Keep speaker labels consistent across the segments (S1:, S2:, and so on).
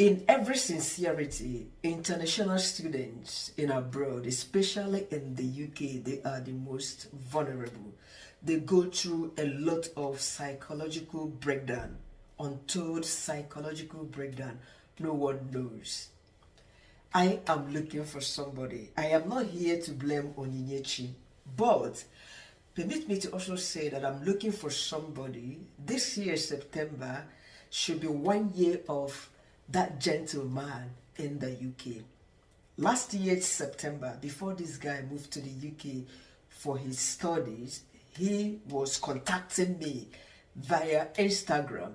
S1: In every sincerity, international students in abroad, especially in the UK, they are the most vulnerable. They go through a lot of psychological breakdown, untold psychological breakdown. No one knows. I am looking for somebody. I am not here to blame Onyinyechi, but permit me to also say that I'm looking for somebody. This year, September, should be 1 year of that gentleman in the UK. Last year, September, before this guy moved to the UK for his studies, he was contacting me via Instagram,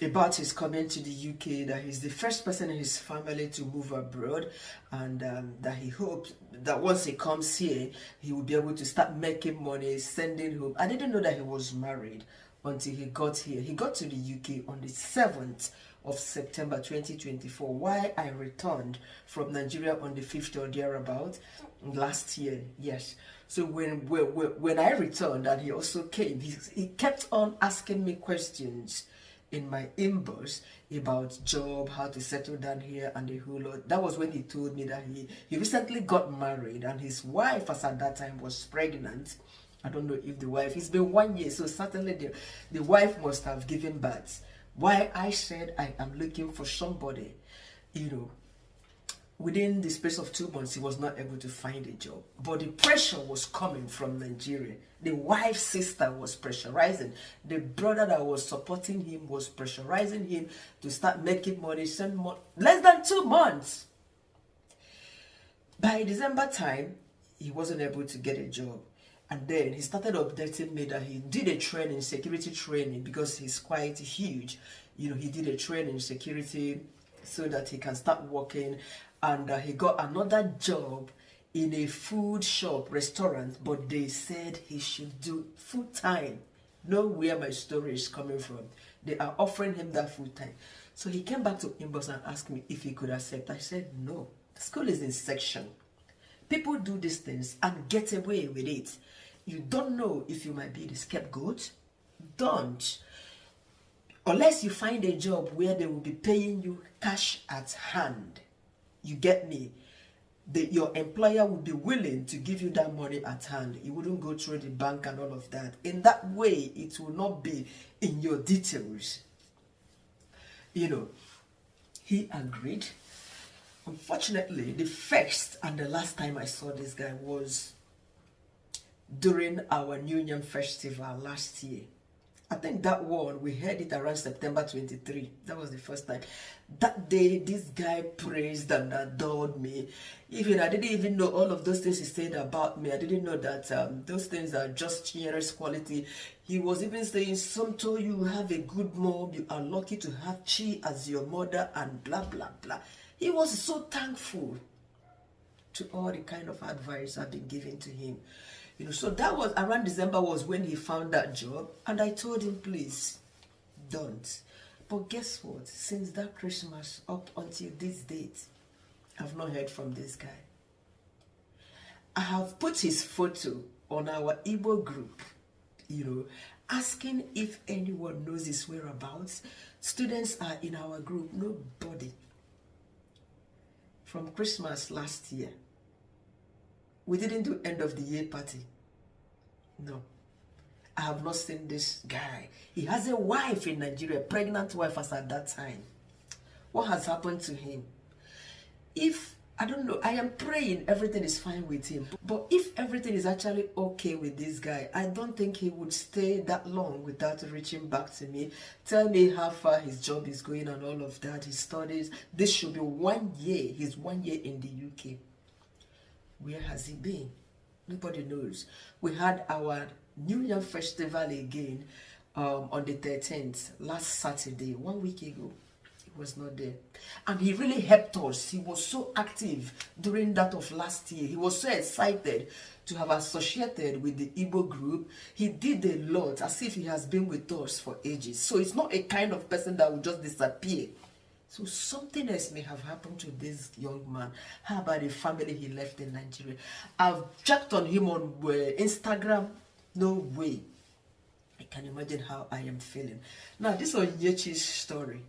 S1: about his coming to the UK, that he's the first person in his family to move abroad, and that he hopes that once he comes here, he will be able to start making money, sending home. I didn't know that he was married until he got here. He got to the UK on the 7th of September 2024, while I returned from Nigeria on the 5th or thereabout last year. Yes. So when I returned and he also came, he kept on asking me questions in my inbox about job, how to settle down here, and the whole lot. That was when he told me that he recently got married, and his wife, as at that time, was pregnant. I don't know if the wife, it's been 1 year, so certainly the wife must have given birth. Why I said I am looking for somebody, within the space of 2 months, he was not able to find a job. But the pressure was coming from Nigeria. The wife's sister was pressurizing. The brother that was supporting him was pressurizing him to start making money, send more. Less than 2 months. By December time, he wasn't able to get a job. And then he started updating me that he did a training, security training, because he's quite huge. He did a training security so that he can start working. And he got another job in a food shop, restaurant, but they said he should do full-time. Know where my story is coming from. They are offering him that full-time. So he came back to inbox and asked me if he could accept. I said, no. The school is in section. People do these things and get away with it. You don't know if you might be the scapegoat. Don't. Unless you find a job where they will be paying you cash at hand. You get me? Your employer would be willing to give you that money at hand. You wouldn't go through the bank and all of that. In that way, it will not be in your details. He agreed. Unfortunately, the first and the last time I saw this guy was during our New Year festival last year. I think that one, we heard it around September 23. That was the first time. That day, this guy praised and adored me. I didn't even know all of those things he said about me. I didn't know that those things are just generous quality. He was even saying, Somto, you have a good mom. You are lucky to have Chi as your mother, and blah, blah, blah. He was so thankful to all the kind of advice I've been giving to him. So that was around December was when he found that job. And I told him, please, don't. But guess what? Since that Christmas up until this date, I've not heard from this guy. I have put his photo on our Igbo group, asking if anyone knows his whereabouts. Students are in our group, nobody. From Christmas last year, we didn't do end of the year party. No. I have not seen this guy. He has a wife in Nigeria, pregnant wife as at that time. What has happened to him? I don't know, I am praying everything is fine with him. But if everything is actually okay with this guy, I don't think he would stay that long without reaching back to me. Tell me how far his job is going and all of that, his studies. This should be 1 year. He's 1 year in the UK. Where has he been? Nobody knows. We had our New Year festival again on the 13th, last Saturday, 1 week ago. He was not there. And he really helped us. He was so active during that of last year. He was so excited to have associated with the Igbo group. He did a lot as if he has been with us for ages. So it's not a kind of person that will just disappear. So something else may have happened to this young man. How about the family he left in Nigeria? I've checked on him on Instagram. No way. I can imagine how I am feeling. Now, this is Yechi's story.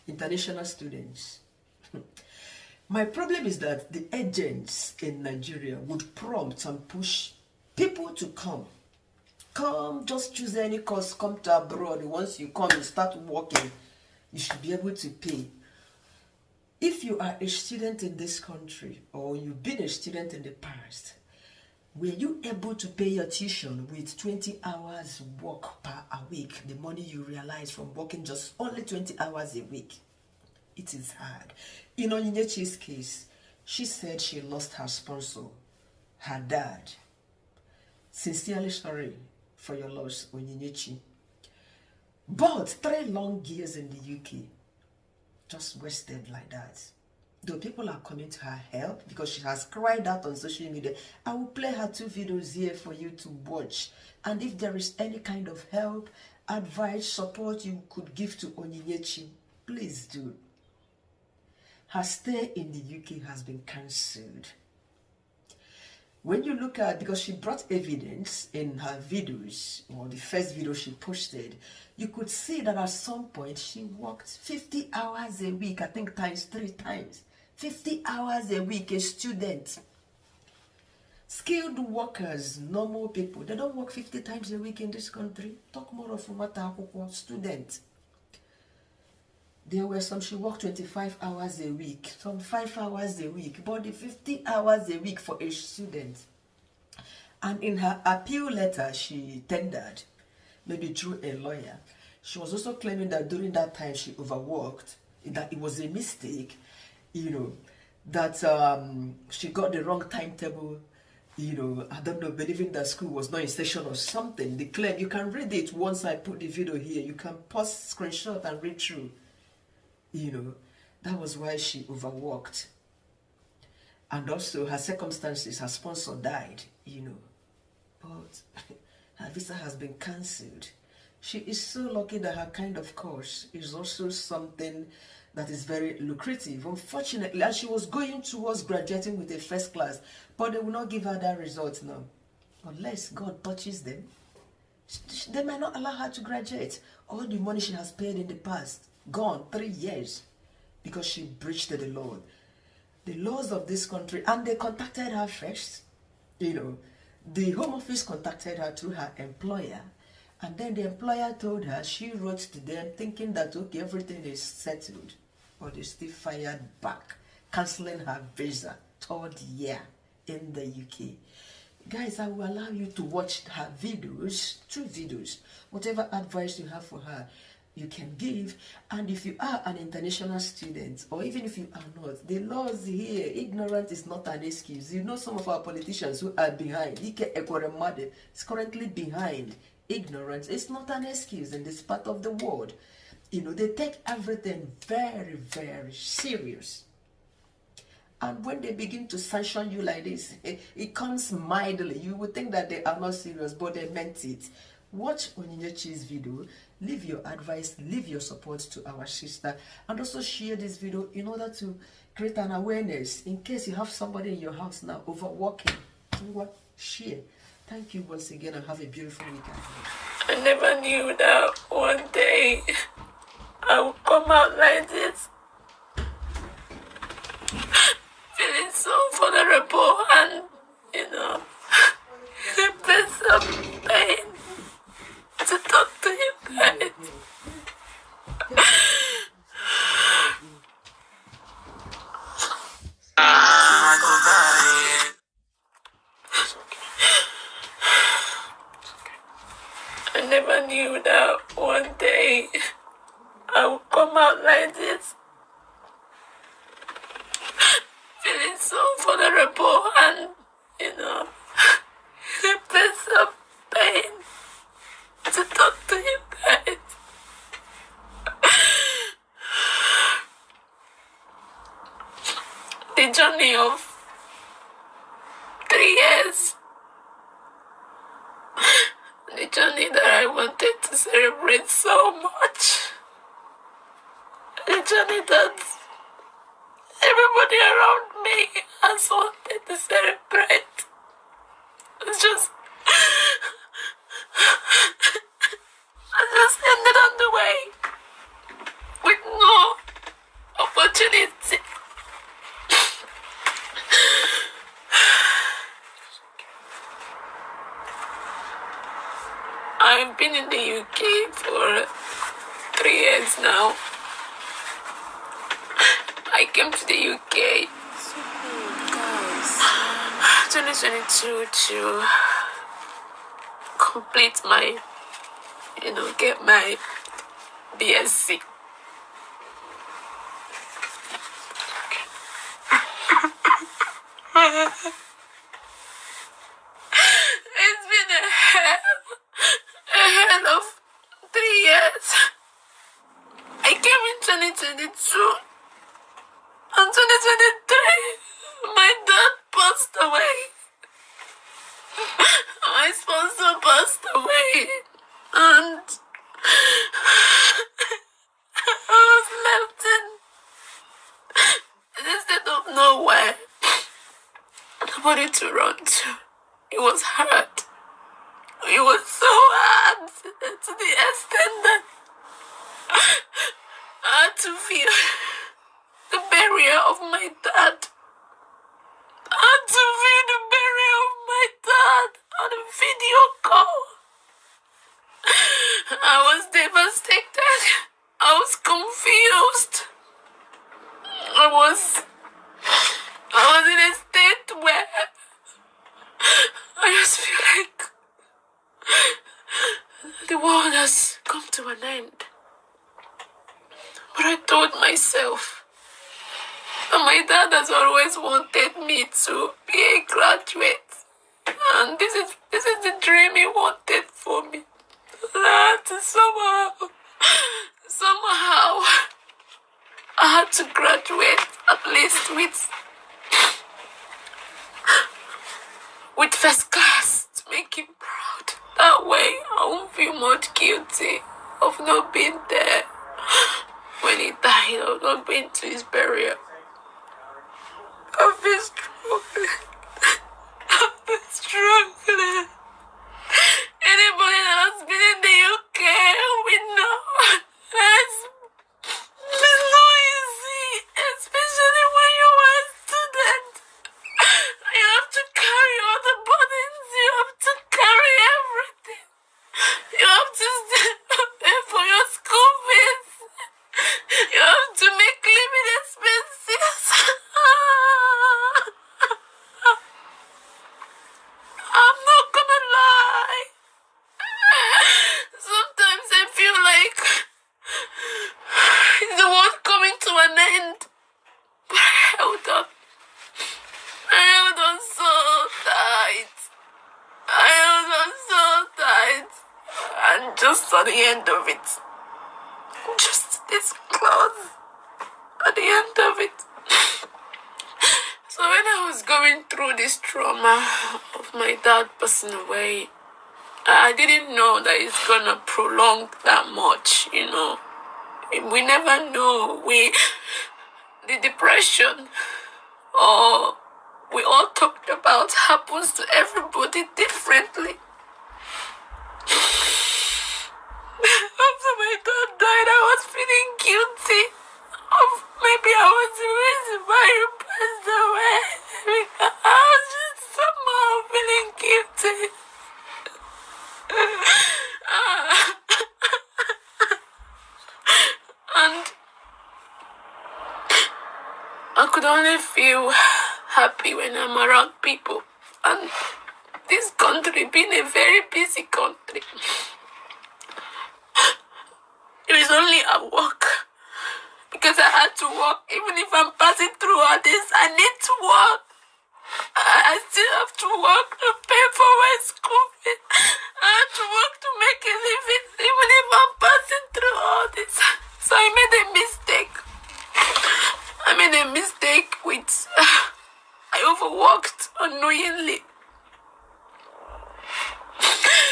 S1: International students. My problem is that the agents in Nigeria would prompt and push people to come. Come, just choose any course, come to abroad. Once you come, you start working, you should be able to pay. If you are a student in this country, or you've been a student in the past, were you able to pay your tuition with 20 hours work per a week, the money you realize from working just only 20 hours a week? It is hard. In Onyinyechi's case, she said she lost her sponsor, her dad. Sincerely sorry for your loss, Onyinyechi. But 3 long years in the UK, just wasted like that. Though people are coming to her help because she has cried out on social media. I will play her 2 videos here for you to watch. And if there is any kind of help, advice, support you could give to Onyinyechi, please do. Her stay in the UK has been cancelled. When you look at, because she brought evidence in her videos, or the first video she posted, you could see that at some point she worked 50 hours a week, I think times 3 times. 50 hours a week, a student. Skilled workers, normal people, they don't work 50 times a week in this country. Talk more of a student. There were some she worked 25 hours a week, some 5 hours a week, but the 50 hours a week for a student. And in her appeal letter she tendered, maybe through a lawyer, she was also claiming that during that time she overworked, that it was a mistake, you know, that she got the wrong timetable, you know, I don't know, believing that school was not in session or something. The claim, you can read it once I put the video here, you can pause, screenshot and read through. You know, that was why she overworked. And also her circumstances, her sponsor died, you know. But her visa has been cancelled. She is so lucky that her kind of course is also something that is very lucrative. Unfortunately, as she was going towards graduating with a first class, but they will not give her that result now. Unless God touches them, they might not allow her to graduate. All the money she has paid in the past, gone 3 years, because she breached the law, the laws of this country. And they contacted her first, you know, the Home Office contacted her through her employer, and then the employer told her, she wrote to them thinking that okay, everything is settled, but they still fired back, cancelling her visa 3rd year in the UK. Guys, I will allow you to watch her videos, 2 videos, whatever advice you have for her, you can give. And if you are an international student, or even if you are not, the laws here, ignorance is not an excuse. You know, some of our politicians who are behind, Ike Ekweremade is currently behind. Ignorance is not an excuse in this part of the world. You know, they take everything very, very serious. And when they begin to sanction you like this, it comes mildly. You would think that they are not serious, but they meant it. Watch Onyinyechi's video, leave your advice, leave your support to our sister, and also share this video in order to create an awareness in case you have somebody in your house now overworking. Share. Thank you once again, and have a beautiful weekend.
S2: I never knew that one day I would come out like this, feeling so vulnerable and, you know, in a place of pain to talk to you guys. I never knew that one day I would come out like this, feeling so vulnerable and, you know, in a place of pain to talk to you guys. The journey of 3 years, the journey that I wanted to celebrate so much, the journey that everybody around me has wanted to celebrate. It's just just ended on the way with no opportunity. I've been in the UK for 3 years now. I came to the UK 2022 to complete my, get my BSc. It's been a hell of 3 years. I came in 2022 and 2023. My dad passed away. My sponsor passed away. And I was left in a state of nowhere. Nobody to run to. It was hard. It was so hard to the extent that I had to feel the barrier of my dad. I had to feel the barrier of my dad on a video call. I was devastated. I was confused. I was in a state where I just feel like the world has come to an end. But I told myself that my dad has always wanted me to be a graduate. And this is the dream he wanted for me. I had to somehow I had to graduate at least with first class to make him proud. That way I won't feel much guilty of not being there when he died, or not being to his burial. I've been struggling. I've been struggling. Anybody that has been in the UK will know it's not easy, especially when you are a student. You have to carry all the burdens. You have to carry everything. You have to pay for your school fees. You have to make living expenses. I'm not gonna lie. Sometimes I feel like it's the world coming to an end. But I held on. I held on so tight. I held on so tight. And just at the end of it, just this close at the end of it. So when I was going through this trauma of my dad passing away, I didn't know that it's gonna prolong that much, We never know. The depression, or we all talked about, happens to everybody differently. After my dad died, I was feeling guilty. Maybe I was the reason why he passed away. I was just somehow feeling guilty. And I could only feel happy when I'm around people. And this country being a very busy country, it was only at work. Because I had to work. Even if I'm passing through all this, I need to work. I still have to work to pay for my school fees. I have to work to make a living, even if I'm passing through all this. So I made a mistake. I overworked unknowingly.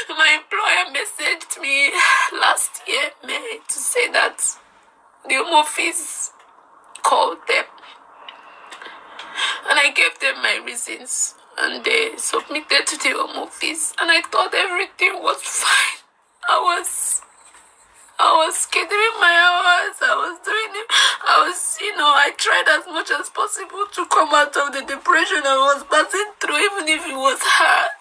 S2: My employer messaged me last year, May, to say that the home office called them. And I gave them my reasons. And they submitted to the home office. And I thought everything was fine. I was I was scheduling my hours. I was doing it. I tried as much as possible to come out of the depression I was passing through, even if it was hard.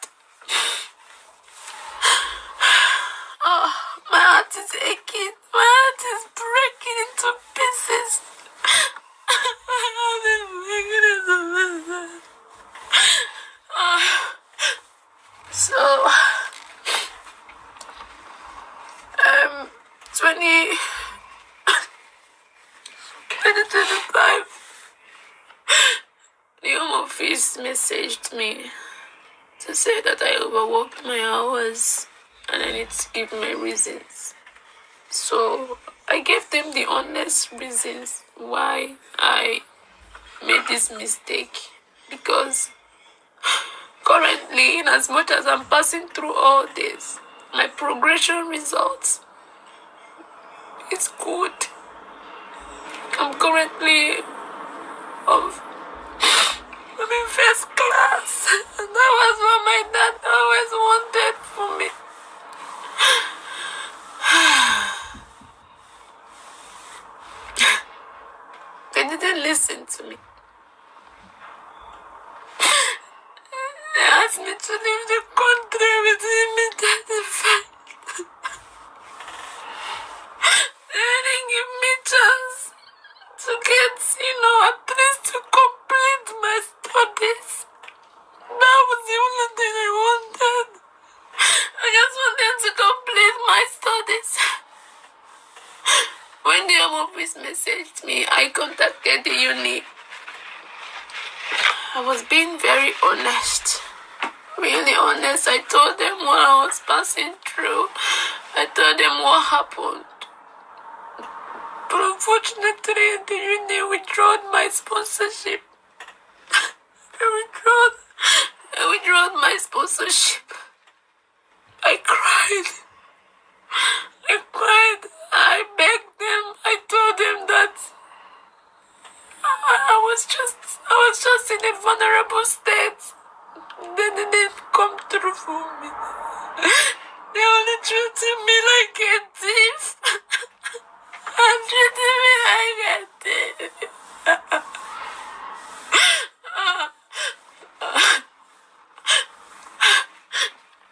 S2: Oh, my heart is aching. My heart is breaking into pieces. My heart is breaking into pieces. So, 2025, the home office messaged me to say that I overworked my hours and I need to give my reasons. So I gave them the honest reasons why I made this mistake, because currently, in as much as I'm passing through all this, my progression results is good. I'm currently I'm in first class, and that was what my dad always wanted for me. They didn't listen to me. They asked me to leave the country with immediate effect. They didn't give me chance to get, at least to complete my studies. That was the only thing I wanted. I just wanted to complete my studies. When the home office messaged me, I contacted the uni. I was being very honest. Really honest. I told them what I was passing through. I told them what happened. But unfortunately, the uni withdrew my sponsorship. I withdrew my sponsorship. I cried. I begged them. I told them that I was just in a vulnerable state. They didn't come through for me. They only treated me like a thief. And treated me like a thief.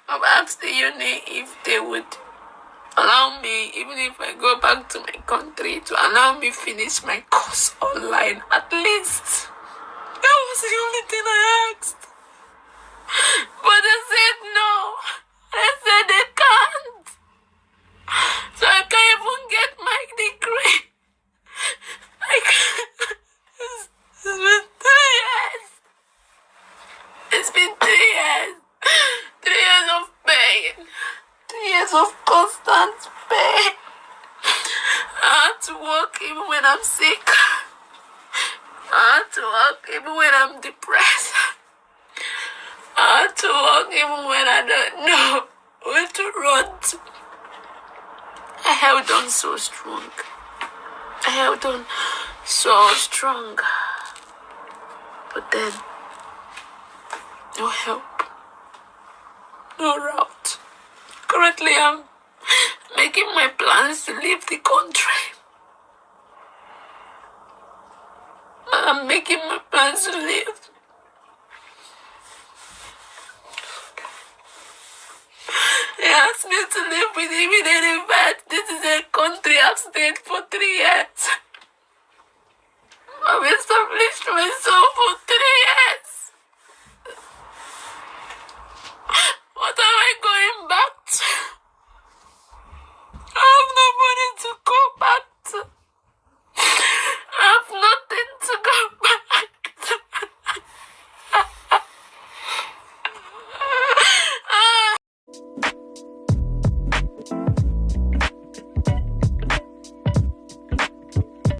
S2: I've asked the uni if they would allow me, even if I go back to my country, to allow me finish my course online at least. That was the only thing I asked. But they said no. They said they can't. So I can't even get my degree. I can't. It's been 3 years. It's been 3 years. 3 years of pain. 3 years of constant pain. I had to work even when I'm sick. I had to work even when I'm depressed. I had to work even when I don't know where to run to. I held on so strong. I held on so strong. But then, no help. No route. Currently, I'm making my plans to leave the country. I'm making my plans to leave. They asked me to live with immediate effect. This is a country I've stayed for 3 years.